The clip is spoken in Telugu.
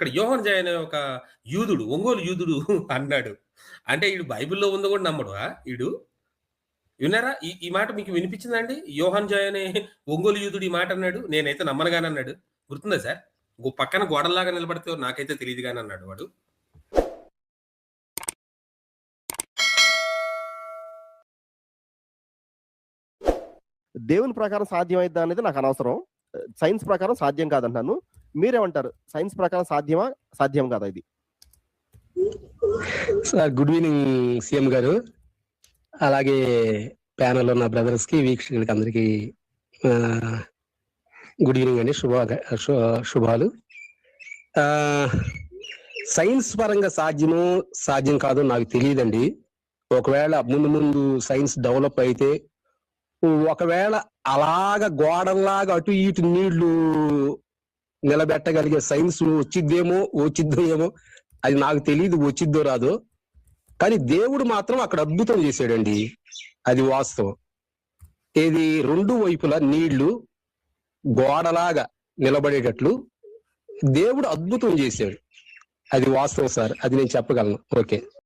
ఇక్కడ యోహాను అనే ఒక యూదుడు, ఒంగోలు యూదుడు అన్నాడు. అంటే ఈడు బైబిల్‌లో ఉంది గూడా నమ్మడా ఈడు? విన్నారా? ఈ మాట మీకు వినిపించిందా అండి? యోహాన్ జాయ్ అనే ఒంగోలు యూదుడు ఈ మాట అన్నాడు. నేనైతే నమ్మను గాని అన్నాడు. గుర్తుందా సార్? పక్కన గోడల్లాగా నిలబడితే నాకైతే తెలీదు గాని అన్నాడు వాడు. దేవుని ప్రకారం సాధ్యమైద్దా అనేది నాకనవసరం. సైన్స్ ప్రకారం సాధ్యం కాదంటున్నాను. మీరేమంటారు? సైన్స్ ప్రకారం సాధ్యమా? సాధ్యం కాదా ఇది? సార్ గుడ్ ఈవినింగ్ సీఎం గారు. అలాగే ప్యానెల్ ఉన్న బ్రదర్స్‌కి, వీక్షకులకి అందరికీ గుడ్ ఈవినింగ్ అండి. శుభాలు. సైన్స్ పరంగా సాధ్యం కాదో నాకు తెలియదండి. ఒకవేళ ముందు సైన్స్ డెవలప్ అయితే ఒకవేళ అలాగా గోడల్లాగా అటు ఇటు నీళ్లు నిలబెట్టగలిగే సైన్స్ వచ్చిద్దో ఏమో అది నాకు తెలియదు, వచ్చిద్దో రాదో. కానీ దేవుడు మాత్రం అక్కడ అద్భుతం చేశాడండి. అది వాస్తవం. ఏది రెండు వైపులా నీళ్లు గోడలాగా నిలబడేటట్లు దేవుడు అద్భుతం చేశాడు. అది వాస్తవం సార్. అది నేను చెప్పగలను. ఓకే.